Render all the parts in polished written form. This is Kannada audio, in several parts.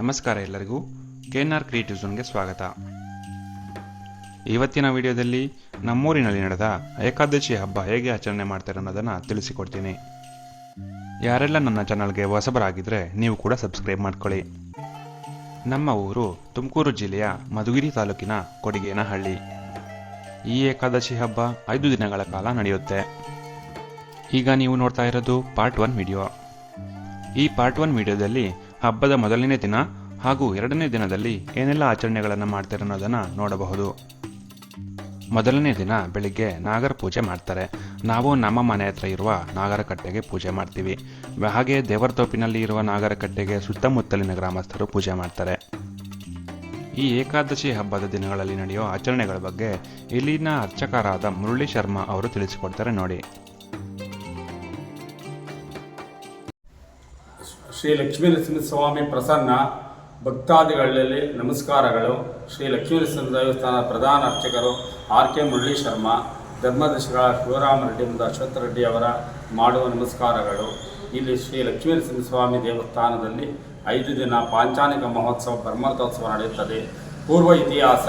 ನಮಸ್ಕಾರ ಎಲ್ಲರಿಗೂ KNR ಕ್ರಿಯೇಟಿವ್ ಝೋನ್ಗೆ ಸ್ವಾಗತ. ಇವತ್ತಿನ ವಿಡಿಯೋದಲ್ಲಿ ನಮ್ಮೂರಿನಲ್ಲಿ ನಡೆದ ಏಕಾದಶಿ ಹಬ್ಬ ಹೇಗೆ ಆಚರಣೆ ಮಾಡ್ತಾರೆ ಅನ್ನೋದನ್ನು ತಿಳಿಸಿಕೊಡ್ತೀನಿ. ಯಾರೆಲ್ಲ ನನ್ನ ಚಾನಲ್ಗೆ ಹೊಸಬರಾಗಿದ್ದರೆ ನೀವು ಕೂಡ ಸಬ್ಸ್ಕ್ರೈಬ್ ಮಾಡ್ಕೊಳ್ಳಿ. ನಮ್ಮ ಊರು ತುಮಕೂರು ಜಿಲ್ಲೆಯ ಮಧುಗಿರಿ ತಾಲೂಕಿನ ಕೊಡಿಗೇನಹಳ್ಳಿ. ಈ ಏಕಾದಶಿ ಹಬ್ಬ 5 ದಿನಗಳ ಕಾಲ ನಡೆಯುತ್ತೆ. ಈಗ ನೀವು ನೋಡ್ತಾ ಇರೋದು ಪಾರ್ಟ್ 1 ವಿಡಿಯೋ. ಈ ಪಾರ್ಟ್ 1 ವಿಡಿಯೋದಲ್ಲಿ ಹಬ್ಬದ ಮೊದಲನೇ ದಿನ ಹಾಗೂ 2ನೇ ದಿನದಲ್ಲಿ ಏನೆಲ್ಲ ಆಚರಣೆಗಳನ್ನು ಮಾಡ್ತಾರೆ ಅನ್ನೋದನ್ನು ನೋಡಬಹುದು. ಮೊದಲನೇ ದಿನ ಬೆಳಿಗ್ಗೆ ನಾಗರ ಪೂಜೆ ಮಾಡ್ತಾರೆ. ನಾವು ನಮ್ಮ ಮನೆ ಹತ್ರ ಇರುವ ನಾಗರಕಟ್ಟೆಗೆ ಪೂಜೆ ಮಾಡ್ತೀವಿ. ಹಾಗೆ ದೇವರತೋಪಿನಲ್ಲಿ ಇರುವ ನಾಗರಕಟ್ಟೆಗೆ ಸುತ್ತಮುತ್ತಲಿನ ಗ್ರಾಮಸ್ಥರು ಪೂಜೆ ಮಾಡ್ತಾರೆ. ಈ ಏಕಾದಶಿ ಹಬ್ಬದ ದಿನಗಳಲ್ಲಿ ನಡೆಯುವ ಆಚರಣೆಗಳ ಬಗ್ಗೆ ಇಲ್ಲಿನ ಅರ್ಚಕರಾದ ಮುರಳಿ ಶರ್ಮಾ ಅವರು ತಿಳಿಸಿಕೊಡ್ತಾರೆ ನೋಡಿ. ಶ್ರೀ ಲಕ್ಷ್ಮೀನರಸಿಂಹಸ್ವಾಮಿ ಪ್ರಸನ್ನ ಭಕ್ತಾದಿಗಳಲ್ಲಿ ನಮಸ್ಕಾರಗಳು. ಶ್ರೀ ಲಕ್ಷ್ಮೀನರಸಿಂಹ ದೇವಸ್ಥಾನ ಪ್ರಧಾನ ಅರ್ಚಕರು RK ಮುರಳಿ ಶರ್ಮಾ, ಧರ್ಮದರ್ಶಿಗಳ ಶಿವರಾಮ ರೆಡ್ಡಿ ಮತ್ತು ಅಶ್ವತ್ಥ ರೆಡ್ಡಿ ಅವರ ಮಾಡುವ ನಮಸ್ಕಾರಗಳು. ಇಲ್ಲಿ ಶ್ರೀ ಲಕ್ಷ್ಮೀನರಸಿಂಹಸ್ವಾಮಿ ದೇವಸ್ಥಾನದಲ್ಲಿ 5 ದಿನ ಪಾಂಚಾನಿಕ ಮಹೋತ್ಸವ ಬ್ರಹ್ಮರಥೋತ್ಸವ ನಡೆಯುತ್ತದೆ. ಪೂರ್ವ ಇತಿಹಾಸ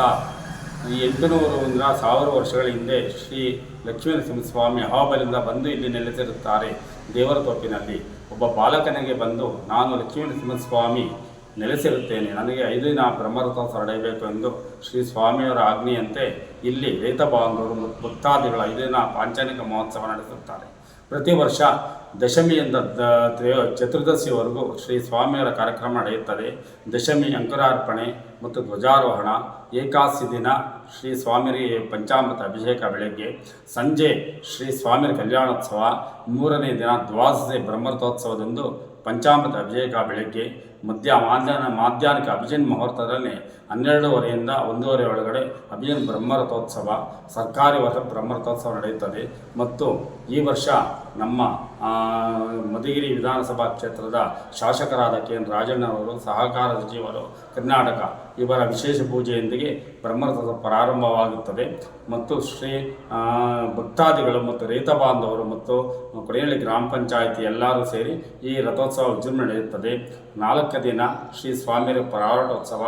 800ರಿಂದ 1000 ವರ್ಷಗಳ ಹಿಂದೆ ಶ್ರೀ ಲಕ್ಷ್ಮೀನರಸಿಂಹಸ್ವಾಮಿ ಅಹೋಬಲಿಂದ ಬಂದು ಇಲ್ಲಿ ನೆಲೆಸಿರುತ್ತಾರೆ. ದೇವರ ತೋಪಿನಲ್ಲಿ ಒಬ್ಬ ಬಾಲಕನಿಗೆ ಬಂದು, ನಾನು ಲಕ್ಷ್ಮೀನರಸಿಂಹಸ್ವಾಮಿ ನೆಲೆಸಿರುತ್ತೇನೆ, ನನಗೆ 5 ದಿನ ಬ್ರಹ್ಮರಥೋತ್ಸವ ನಡೆಯಬೇಕು ಎಂದು ಶ್ರೀ ಸ್ವಾಮಿಯವರ ಆಜ್ಞೆಯಂತೆ ಇಲ್ಲಿ ರೈತ ಬಾಂಧವರು ಭಕ್ತಾದಿಗಳು 5 ದಿನ ಪಾಂಚಾನಿಕ ಮಹೋತ್ಸವ ನಡೆಸುತ್ತಾರೆ. ಪ್ರತಿ ವರ್ಷ ದಶಮಿಯಿಂದ ಚತುರ್ದಶಿವರೆಗೂ ಶ್ರೀ ಸ್ವಾಮಿಯವರ ಕಾರ್ಯಕ್ರಮ ನಡೆಯುತ್ತದೆ. ದಶಮಿ ಅಂಕುರಾರ್ಪಣೆ ಮತ್ತು ಧ್ವಜಾರೋಹಣ, ಏಕಾದಶಿ ದಿನ ಶ್ರೀ ಸ್ವಾಮಿಯರಿಗೆ ಪಂಚಾಮೃತ ಅಭಿಷೇಕ ಬೆಳಗ್ಗೆ, ಸಂಜೆ ಶ್ರೀ ಸ್ವಾಮಿಯರ ಕಲ್ಯಾಣೋತ್ಸವ, 3ನೇ ದಿನ ದ್ವಾದಶಿ ಬ್ರಹ್ಮರಥೋತ್ಸವದಂದು ಪಂಚಾಮೃತ ಅಭಿಷೇಕ ಬೆಳಗ್ಗೆ, ಮಾಧ್ಯಾಹ್ನಿಕ ಅಭಿಜಿನ್ ಮುಹೂರ್ತದಲ್ಲಿ 12:30ರಿಂದ 1:30 ಒಳಗಡೆ ಅಭಿಜಿನ್ ಬ್ರಹ್ಮರಥೋತ್ಸವ, ಸರ್ಕಾರಿ ವರ್ಷ ಬ್ರಹ್ಮರಥೋತ್ಸವ ನಡೆಯುತ್ತದೆ. ಮತ್ತು ಈ ವರ್ಷ ನಮ್ಮ ಮಧುಗಿರಿ ವಿಧಾನಸಭಾ ಕ್ಷೇತ್ರದ ಶಾಸಕರಾದ KN ರಾಜಣ್ಣವರು, ಸಹಕಾರ ಸಚಿವರು ಕರ್ನಾಟಕ ಇವರ ವಿಶೇಷ ಪೂಜೆಯೊಂದಿಗೆ ಬ್ರಹ್ಮರಥೋತ್ಸವ ಪ್ರಾರಂಭವಾಗುತ್ತದೆ. ಮತ್ತು ಶ್ರೀ ಭಕ್ತಾದಿಗಳು ಮತ್ತು ರೈತ ಬಾಂಧವರು ಮತ್ತು ಕೊಡಿಗೇನಹಳ್ಳಿ ಗ್ರಾಮ ಪಂಚಾಯಿತಿ ಎಲ್ಲರೂ ಸೇರಿ ಈ ರಥೋತ್ಸವ ವಿಜೃಂಭಣೆ ನಡೆಯುತ್ತದೆ. 4ನೇ ದಿನ ಶ್ರೀ ಸ್ವಾಮಿಯರ ಪರಾರೋಟೋತ್ಸವ,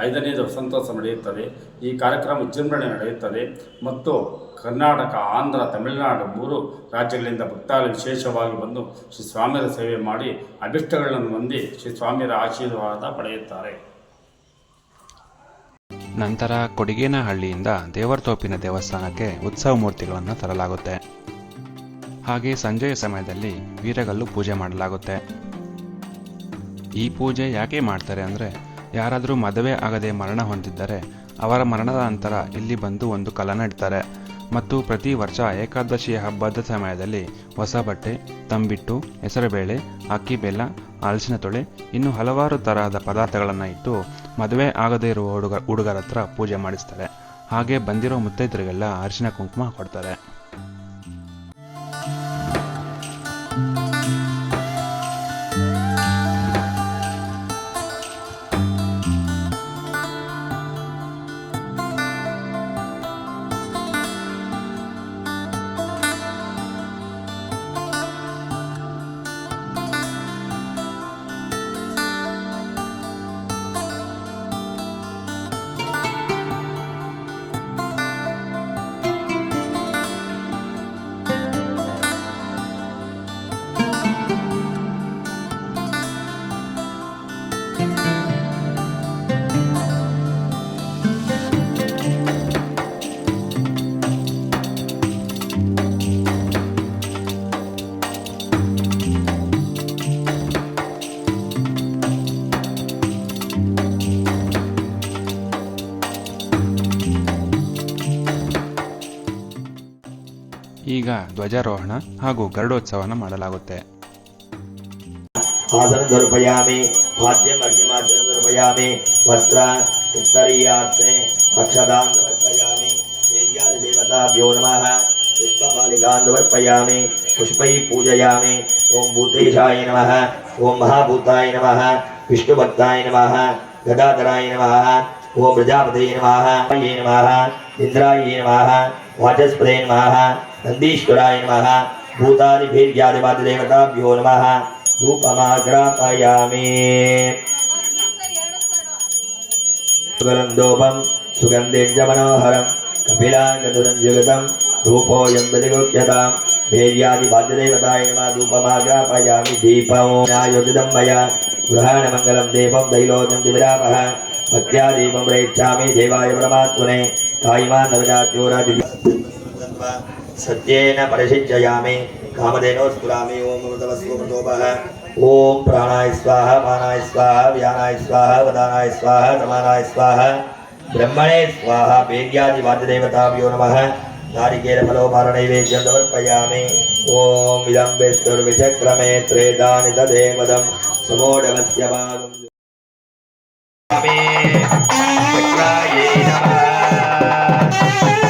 5ನೇ ವಸಂತೋತ್ಸವ ನಡೆಯುತ್ತದೆ. ಈ ಕಾರ್ಯಕ್ರಮ ವಿಜೃಂಭಣೆ ನಡೆಯುತ್ತದೆ. ಮತ್ತು ಕರ್ನಾಟಕ, ಆಂಧ್ರ, ತಮಿಳುನಾಡು 3 ರಾಜ್ಯಗಳಿಂದ ಭಕ್ತಾದಿಗಳು ವಿಶೇಷವಾಗಿ ಬಂದು ಶ್ರೀ ಸ್ವಾಮಿಯರ ಸೇವೆ ಮಾಡಿ ಅಭಿಷ್ಟಗಳನ್ನು ಹೊಂದಿ ಶ್ರೀ ಸ್ವಾಮಿಯರ ಆಶೀರ್ವಾದ ಪಡೆಯುತ್ತಾರೆ. ನಂತರ ಕೊಡಿಗೇನಹಳ್ಳಿಯಿಂದ ದೇವರತೋಪಿನ ದೇವಸ್ಥಾನಕ್ಕೆ ಉತ್ಸವ ಮೂರ್ತಿಗಳನ್ನು ತರಲಾಗುತ್ತೆ. ಹಾಗೆ ಸಂಜೆಯ ಸಮಯದಲ್ಲಿ ವೀರಗಲ್ಲು ಪೂಜೆ ಮಾಡಲಾಗುತ್ತೆ. ಈ ಪೂಜೆ ಯಾಕೆ ಮಾಡ್ತಾರೆ ಅಂದರೆ, ಯಾರಾದರೂ ಮದುವೆ ಆಗದೆ ಮರಣ ಹೊಂದಿದ್ದರೆ ಅವರ ಮರಣದ ನಂತರ ಇಲ್ಲಿ ಬಂದು ಒಂದು ಕಲನ ಇಡ್ತಾರೆ. ಮತ್ತು ಪ್ರತಿ ವರ್ಷ ಏಕಾದಶಿ ಹಬ್ಬದ ಸಮಯದಲ್ಲಿ ಹೊಸ ಬಟ್ಟೆ, ತಂಬಿಟ್ಟು, ಹೆಸರುಬೇಳೆ, ಅಕ್ಕಿ ಬೆಲ್ಲ, ಹಲಸಿನ ತೊಳೆ, ಇನ್ನು ಹಲವಾರು ತರಹದ ಪದಾರ್ಥಗಳನ್ನು ಇಟ್ಟು ಮದುವೆ ಆಗದೇ ಇರುವ ಹುಡುಗರ ಹತ್ರ ಪೂಜೆ ಮಾಡಿಸ್ತಾರೆ. ಹಾಗೆ ಬಂದಿರೋ ಮುತ್ತೈದರಿಗೆಲ್ಲ ಅರಿಶಿನ ಕುಂಕುಮ ಕೊಡ್ತಾರೆ. ಈಗ ಧ್ವಜಾರೋಹಣ ಹಾಗೂ ಗರುಡೋತ್ಸವನ ಮಾಡಲಾಗುತ್ತೆ. ಆಸನ ಧರ್ಪಯಾಮಿ, ವಾದ್ಯಂ ಅಗ್ನಿಮಾಚನ ಧರ್ಪಯಾಮಿ, ವಸ್ತ್ರ ಉತ್ತರೀಯಾರ್ತೆ ಅಕ್ಷದಾನ್ ಸಮರ್ಪಯಾಮಿ, ದೇವ್ಯಾದಿ ದೇವತಾಭ್ಯೋ ನಮಃ, ಪುಷ್ಪಮಾಲಿಕಾನ್ ಸಮರ್ಪಯಾಮಿ, ಪುಷ್ಪೈ ಪೂಜಯಾಮಿ. ಓಂ ಭೂತೇಶಾಯ ನಮಃ, ಓಂ ಮಹಾಭೂತಾಯ ನಮಃ, ವಿಷ್ಣುಭಕ್ತಾಯ ನಮಃ, ಗದಾಧರಾಯ ನಮಃ, ಓಂ ಪ್ರಜಾಪತಯೇ ನಮಃ, ನಮಃ ಇಂದ್ರಾಯ ನಮಃ, ವಾಚಸ್ಪತಯೇ ನಮಃ, ನಂದೀಶ್ವರಾಯ ನಮಃ, ಭೂತಾದಿಭೇರ್ಯಾದಿವಾದಿದೇವತಾಭ್ಯೋ ನಮಃ. ಧೂಪಮಾಗ್ರಾಪಯಾಮಿ. सुगन्धोपम सुगन्धेन मनोहरं कपिलाङ्गधुरं युगतं धूपोऽयं बलिगुह्यतां भेर्यादिवाद्यदेवताय नमः धूपमाग्रापयामि दीपं न्यायोदितं मया गृहाणमङ्गलं देवं दैलोक्यं दिविरापः भक्त्या दीपं प्रेक्षामि देवाय परमात्मने कायिमानरगात्योरादि सत्येन परिशिष्यामि कामधेनो स्फुरामि ओम अमृतवस्वोपः ओम प्राणाय स्वाहा मानाय स्वाहा व्यानाय स्वाहा वदानाय स्वाहा समानाय स्वाहा ब्रह्मणे स्वाहा वेद्यादिवाद्यदेवताभ्यो नमः नारिकेलफलोपारणैवेद्यं समर्पयामि ओम इदं विष्णुर्विचक्रमे त्रेधानि तदेवदं समोढवस्य भागं चक्राये नमः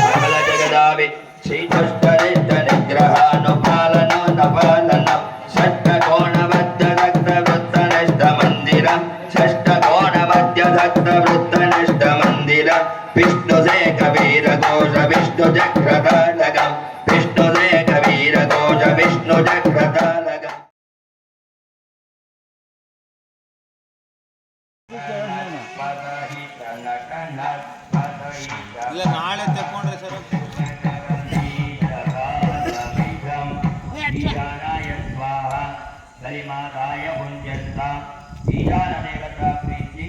सकलजगदावि श्रीकृष्णनिग्रहानुपालनोपपालनं षट्कोणमध्यदग्धवृत्तनिष्ठमन्दिरं षट्कोणमध्यदग्धवृत्तनिष्ठमन्दिरं विष्णुसेकवीरघोष विष्णुचक्रतालकं विष्णुसेकवीरघोष विष्णुचक्रतालकम् ಇಲ್ಲ ನಾಳೆ ತಕೊಂಡ್ರೆ ಸರ್ ಹರಿಮಾತಾಯ ಪುಣ್ಯಂತ ಈಶಾನ ದೇವತಾ ಪ್ರೀತಿ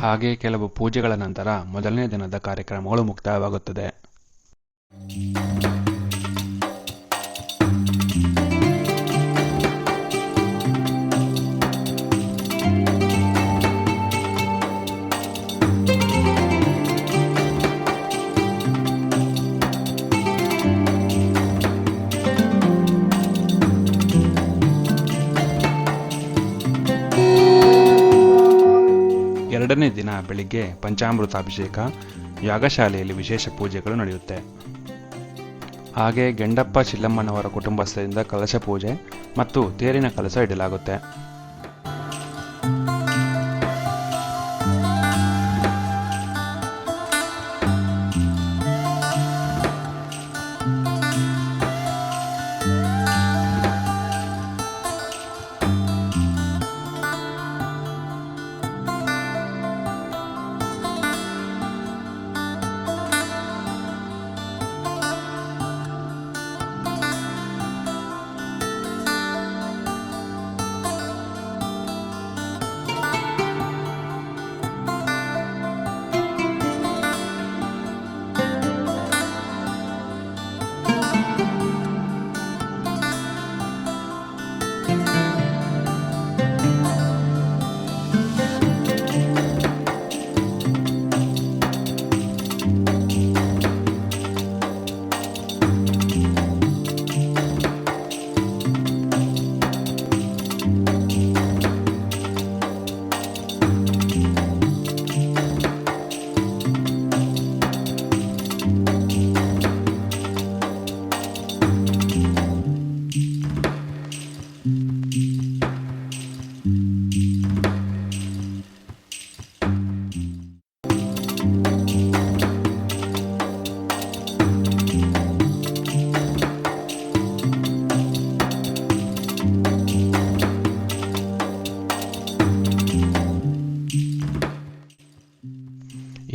ಹಾಗೆ ಕೆಲವು ಪೂಜೆಗಳ ನಂತರ ಮೊದಲನೇ ದಿನದ ಕಾರ್ಯಕ್ರಮಗಳು ಮುಕ್ತಾಯವಾಗುತ್ತದೆ. ಎರಡನೇ ದಿನ ಬೆಳಿಗ್ಗೆ ಪಂಚಾಮೃತಾಭಿಷೇಕ, ಯಾಗಶಾಲೆಯಲ್ಲಿ ವಿಶೇಷ ಪೂಜೆಗಳು ನಡೆಯುತ್ತೆ. ಹಾಗೆ ಗೆಂಡಪ್ಪ ಚಿಲ್ಲಮ್ಮನವರ ಕುಟುಂಬಸ್ಥರಿಂದ ಕಲಶ ಪೂಜೆ ಮತ್ತು ತೇರಿನ ಕಲಶ ಇಡಲಾಗುತ್ತೆ.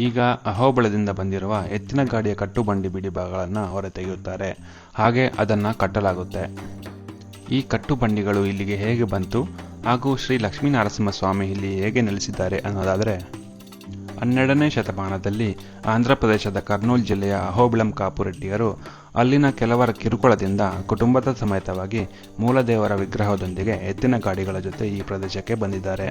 ಈಗ ಅಹೋಬಳದಿಂದ ಬಂದಿರುವ ಎತ್ತಿನ ಗಾಡಿಯ ಕಟ್ಟುಬಂಡಿ ಬಿಡಿಭಾಗಗಳನ್ನು ಹೊರತೆಗೆಯುತ್ತಾರೆ. ಹಾಗೆ ಅದನ್ನು ಕಟ್ಟಲಾಗುತ್ತೆ. ಈ ಕಟ್ಟುಬಂಡಿಗಳು ಇಲ್ಲಿಗೆ ಹೇಗೆ ಬಂತು ಹಾಗೂ ಶ್ರೀ ಲಕ್ಷ್ಮೀನರಸಿಂಹಸ್ವಾಮಿ ಇಲ್ಲಿ ಹೇಗೆ ನೆಲೆಸಿದ್ದಾರೆ ಅನ್ನೋದಾದರೆ, 12ನೇ ಶತಮಾನದಲ್ಲಿ ಆಂಧ್ರ ಪ್ರದೇಶದ ಕರ್ನೂಲ್ ಜಿಲ್ಲೆಯ ಅಹೋಬಿಳಂ ಕಾಪು ರೆಡ್ಡಿಯರು ಅಲ್ಲಿನ ಕೆಲವರ ಕಿರುಕುಳದಿಂದ ಕುಟುಂಬದ ಸಮೇತವಾಗಿ ಮೂಲದೇವರ ವಿಗ್ರಹದೊಂದಿಗೆ ಎತ್ತಿನ ಗಾಡಿಗಳ ಜೊತೆ ಈ ಪ್ರದೇಶಕ್ಕೆ ಬಂದಿದ್ದಾರೆ.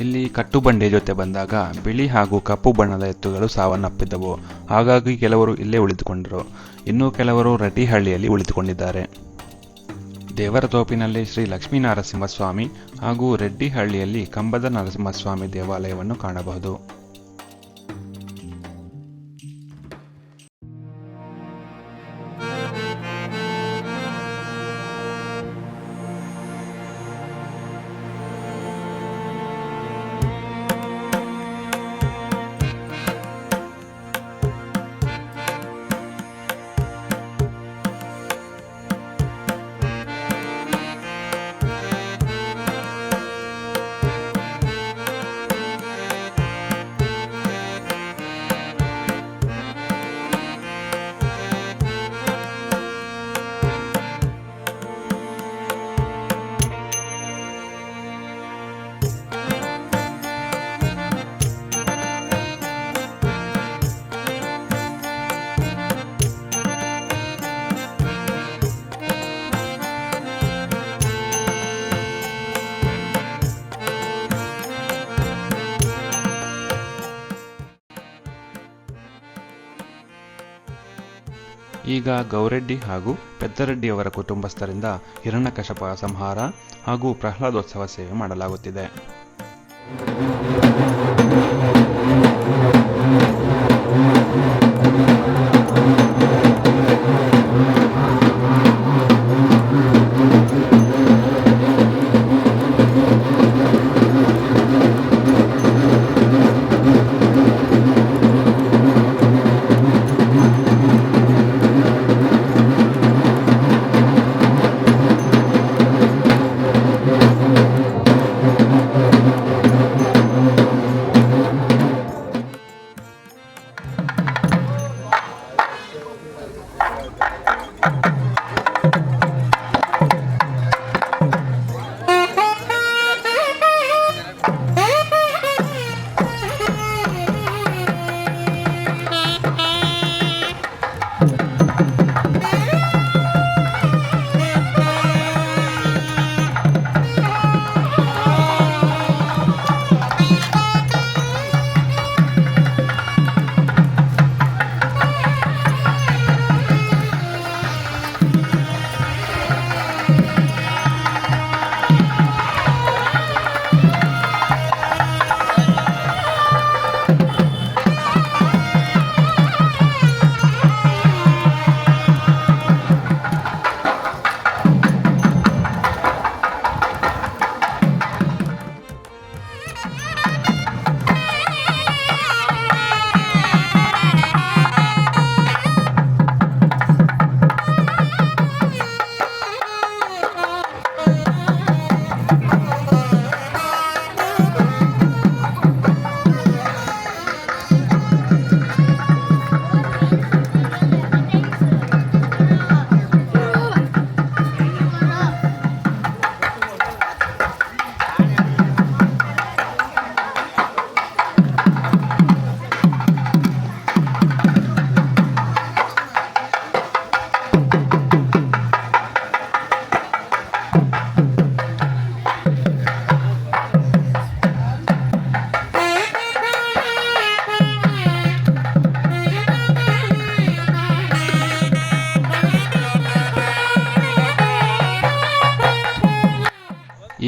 ಇಲ್ಲಿ ಕಟ್ಟುಬಂಡಿ ಜೊತೆ ಬಂದಾಗ ಬಿಳಿ ಹಾಗೂ ಕಪ್ಪು ಬಣ್ಣದ ಎತ್ತುಗಳು ಸಾವನ್ನಪ್ಪಿದ್ದವು. ಹಾಗಾಗಿ ಕೆಲವರು ಇಲ್ಲೇ ಉಳಿದುಕೊಂಡರು. ಇನ್ನೂ ಕೆಲವರು ರೆಡ್ಡಿಹಳ್ಳಿಯಲ್ಲಿ ಉಳಿದುಕೊಂಡಿದ್ದಾರೆ. ದೇವರತೋಪಿನಲ್ಲಿ ಶ್ರೀ ಲಕ್ಷ್ಮೀನರಸಿಂಹಸ್ವಾಮಿ ಹಾಗೂ ರೆಡ್ಡಿಹಳ್ಳಿಯಲ್ಲಿ ಕಂಬದ ನರಸಿಂಹಸ್ವಾಮಿ ದೇವಾಲಯವನ್ನು ಕಾಣಬಹುದು. ಈಗ ಗೌರೆಡ್ಡಿ ಹಾಗೂ ಪೆದ್ದರೆಡ್ಡಿಯವರ ಕುಟುಂಬಸ್ಥರಿಂದ ಹಿರಣ್ಯಕಶಪ ಸಂಹಾರ ಹಾಗೂ ಪ್ರಹ್ಲಾದೋತ್ಸವ ಸೇವೆ ಮಾಡಲಾಗುತ್ತಿದೆ.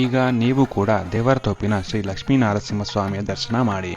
ಈಗ ನೀವು ಕೂಡ ದೇವರತೋಪಿನ ಶ್ರೀ ಲಕ್ಷ್ಮೀನರಸಿಂಹಸ್ವಾಮಿಯ ದರ್ಶನ ಮಾಡಿ.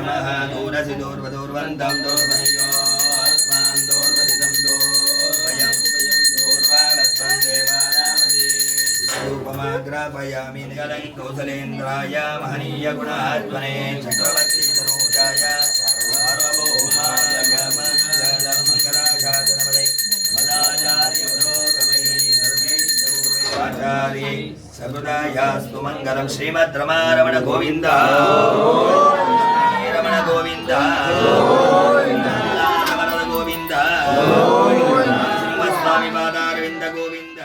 नमः दूरसि दूर्वदूर्वन्तं दूर्वयोस्मान् दूर्वदितं दूर्वयं दूर्वालस्वं देवानामधीरूपमाग्रापयामि निगलं कौसलेन्द्राय महनीयगुणात्मने चक्रवर्तीतनूजाय सार्वभौमाय मङ्गलाशासनपदे आचार्य सर्वदायास्तु मङ्गलं श्रीमद्रमारमण गोविन्द रमण गोविन्द रमण गोविन्द श्रीमत्स्वामी पादारविन्द गोविन्द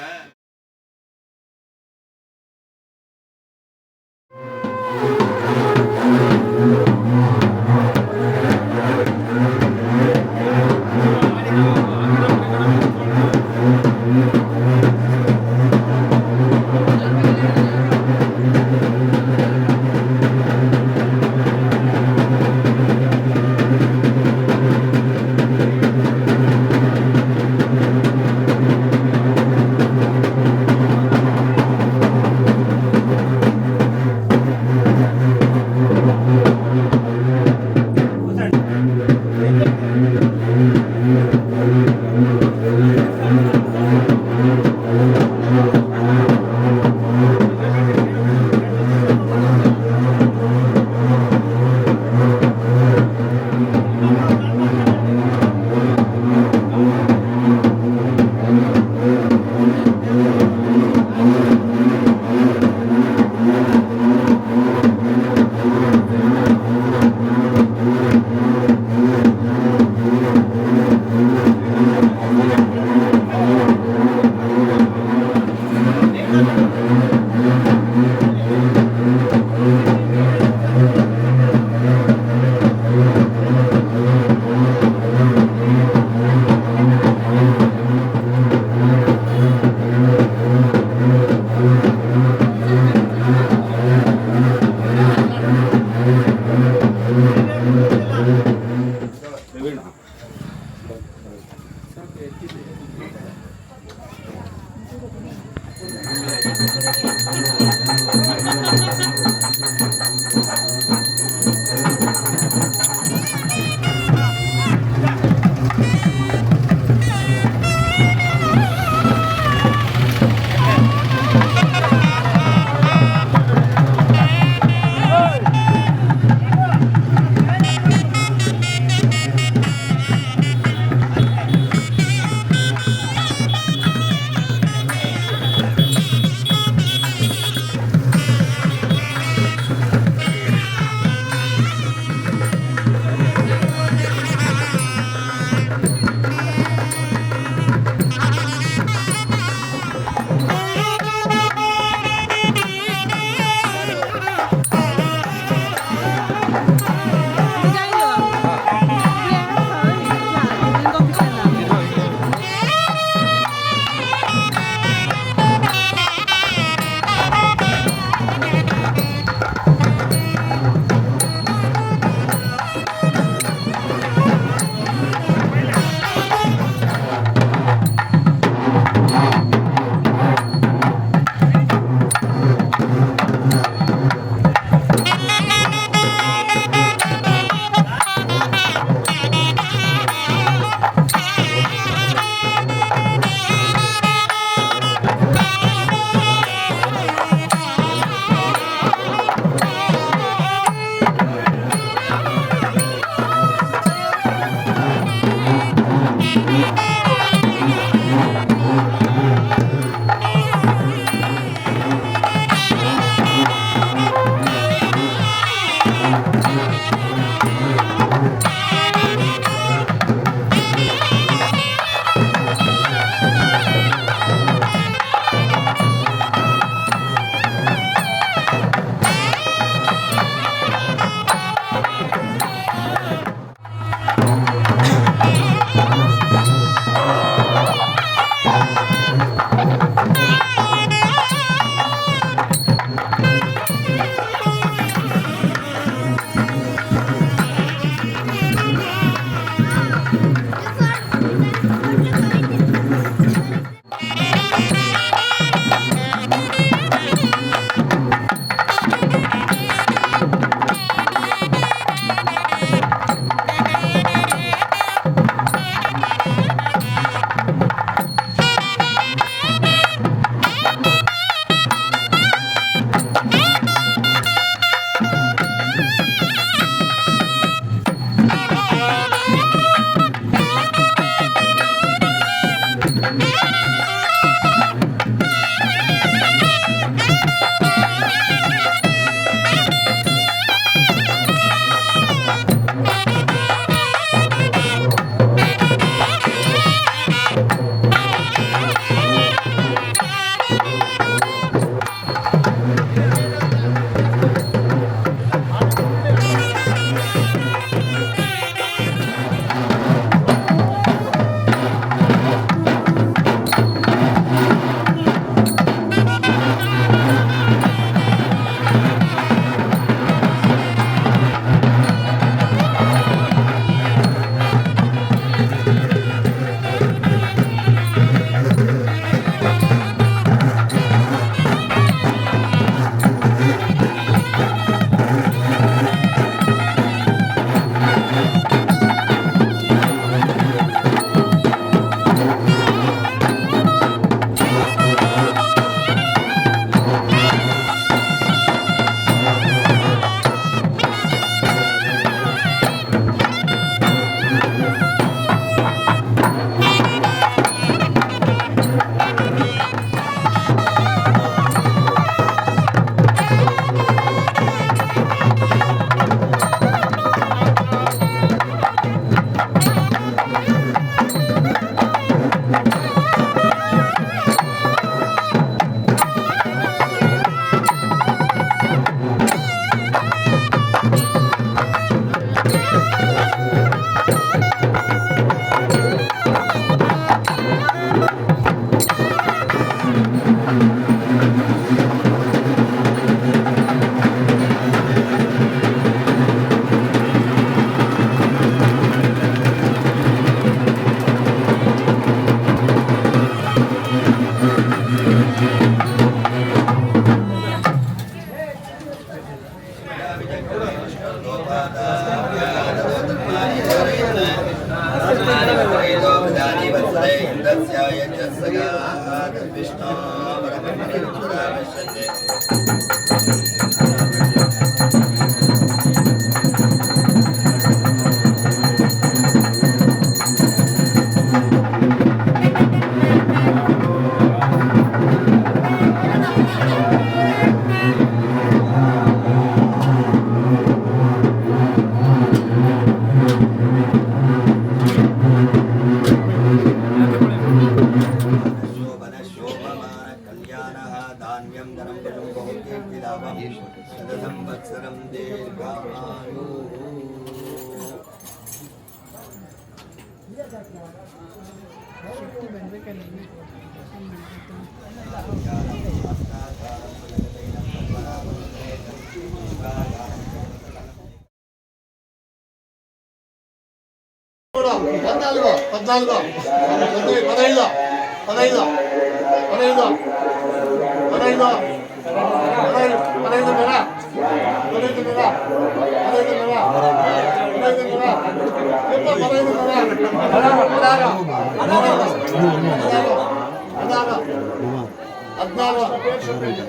సంవత్సరం దీర్ఘాయు.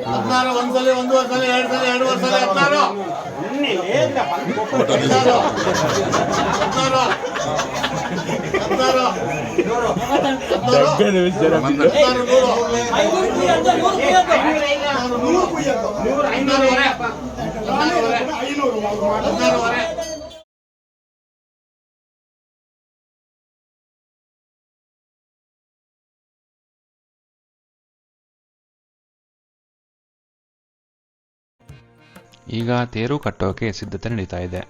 ಹದಿನಾರು ಒಂದ್ಸಲಿ ಒಂದು ವರ್ಷ ಎರಡು ಸಲ 2 ವರ್ಷ 16 ಈಗ ತೇರು ಕಟ್ಟೋಕೆ ಸಿದ್ಧತೆ ನಡೀತಾ ಇದೆ.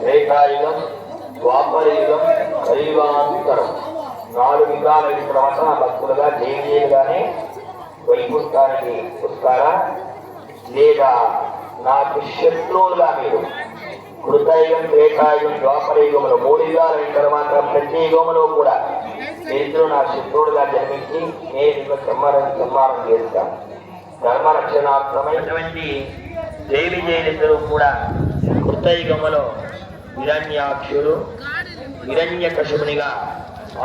రేఖాయుగం, ద్వాపరయుగం, కలియుగాంతరం 4 యుగాలైన తర్వాత భక్తులుగా దేవీలుగానే వైకుంఠానికి వస్తారా, లేదా నాకు శత్రువులుగా మీరు కృతయుగం, రేఖాయుగం, ద్వాపరయుగంలో 3 యుగాలైన తర్వాత ప్రతి యుగంలో కూడా మీరు నా శత్రువులుగా జన్మించి నేను సంహారం చేస్తాను. ధర్మరక్షణార్థమైనటువంటి దేవి జైలిద్దరూ కూడా కృతయుగములో హిరణ్యాక్షుడు హిరణ్యకశిపునిగా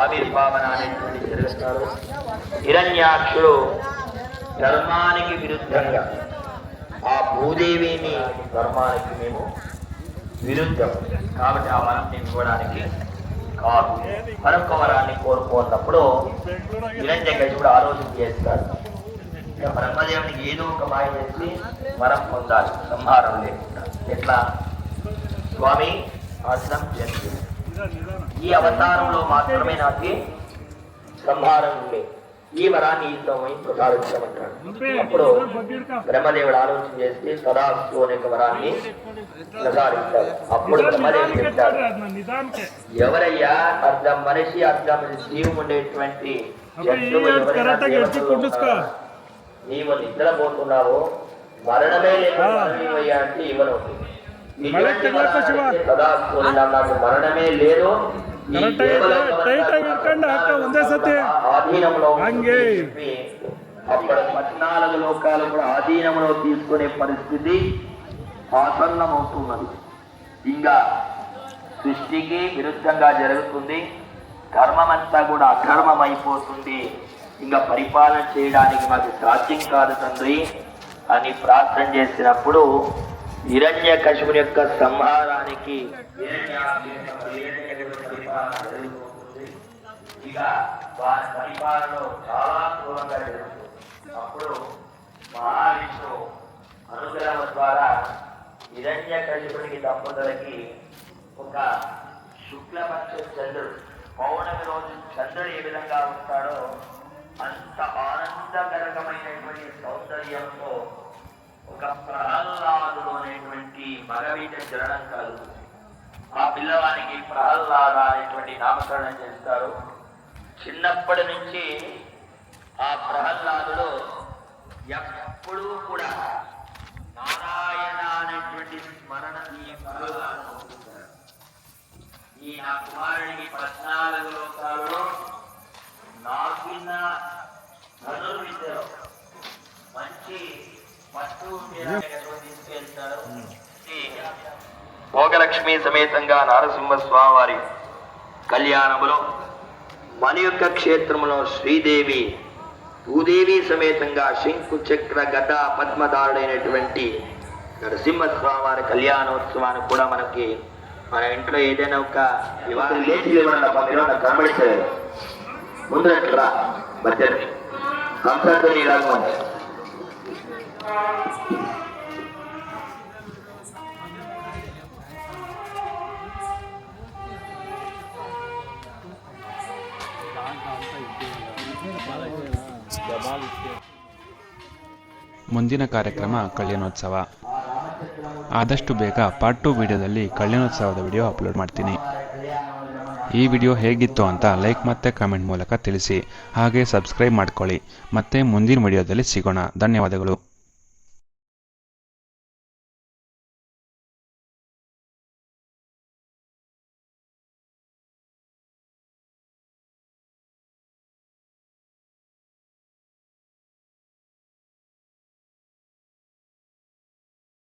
ఆవిర్భావన అనేటువంటి జరుగుతారు. హిరణ్యాక్షుడు ధర్మానికి విరుద్ధంగా ఆ భూదేవిని ధర్మానికి మేము విరుద్ధం కాబట్టి ఆ వరం ఇవ్వడానికి కాదు. మరొక వరాన్ని కోరుకున్నప్పుడు హిరణ్యకశిపుడు ఆలోచన చేస్తాడు, బ్రహ్మదేవునికి ఏదో ఒక మాయ చేసి వరం పొందాలి సంహారం లేకుండా. ఎట్లా స్వామి ఆశ్రం చేసి ఈ అవతారంలో మాత్రమే నాకు సంహారం ఉంది, ఈ వరాన్ని ఈతమై ప్రసాదించమంటాడు. అప్పుడు బ్రహ్మదేవుడు ఆలోచన చేసి సదాస్తు అనే వరాన్ని ప్రసాదిస్తాడు. అప్పుడు బ్రహ్మదేవుడు చెప్తాడు, ఎవరయ్యా అర్థం మనిషి అర్థం జీవం ఉండేటువంటి నీవు నిద్రపోతున్నావు, మరణమే లేదయ్యా అంటే ఇవ్వను. నాకు మరణమే లేదు, ఆధీనంలో అప్పుడు 14 లోకాలు కూడా ఆధీనంలో తీసుకునే పరిస్థితి ఆసన్నమవుతున్నది. ఇంకా సృష్టికి విరుద్ధంగా జరుగుతుంది, ధర్మమంతా కూడా అధర్మం అయిపోతుంది, ఇంకా పరిపాలన చేయడానికి మాకు సాధ్యం కాదు తండ్రి అని ప్రార్థన చేసినప్పుడు హిరణ్యకశిపుని యొక్క సంహారానికి ఇక వారి పరిపాలనలో చాలా క్రూరంగా జరుగుతుంది. అప్పుడు మహావిష్ణువు అనుగ్రహం ద్వారా హిరణ్యకశిపునికి దంపతులకి ఒక శుక్లపక్ష చంద్రుడు, పౌర్ణమి రోజు చంద్రుడు ఏ విధంగా ఉంటాడో అంత ఆనందకరకమైనటువంటి సౌందర్యంతో ఒక ప్రహ్లాదుడు అనేటువంటి మగవీట జననం కలుగుతుంది. ఆ పిల్లవానికి ప్రహ్లాద అనేటువంటి నామకరణం చేస్తారు. చిన్నప్పటి నుంచి ఆ ప్రహ్లాదుడు ఎప్పుడూ కూడా నారాయణ అనేటువంటి స్మరణ ఈ నా కుమారుడికి 14 లోకాలలో నాకిన్న ధనుర్విద్యలో మంచి పట్టు తీసుకెళ్తారు. భోగలక్ష్మి సమేతంగా నారసింహస్వామి వారి కళ్యాణములో మన యొక్క క్షేత్రంలో శ్రీదేవి భూదేవి సమేతంగా శంకు చక్ర గద పద్మధారుడైనటువంటి నరసింహస్వామి వారి కళ్యాణోత్సవాన్ని కూడా మనకి మన ఇంట్లో ఏదైనా ఒక వివాహం కనబడితే ముందు బడ్జెట్ కంపల్సరీ రాగమండి. ಮುಂದಿನ ಕಾರ್ಯಕ್ರಮ ಕಲ್ಯಾಣೋತ್ಸವ. ಆದಷ್ಟು ಬೇಗ ಪಾರ್ಟ್ 2 ವಿಡಿಯೋದಲ್ಲಿ ಕಲ್ಯಾಣೋತ್ಸವದ ವಿಡಿಯೋ ಅಪ್ಲೋಡ್ ಮಾಡ್ತೀನಿ. ಈ ವಿಡಿಯೋ ಹೇಗಿತ್ತು ಅಂತ ಲೈಕ್ ಮತ್ತು ಕಮೆಂಟ್ ಮೂಲಕ ತಿಳಿಸಿ. ಹಾಗೆ ಸಬ್ಸ್ಕ್ರೈಬ್ ಮಾಡ್ಕೊಳ್ಳಿ. ಮತ್ತೆ ಮುಂದಿನ ವಿಡಿಯೋದಲ್ಲಿ ಸಿಗೋಣ. ಧನ್ಯವಾದಗಳು.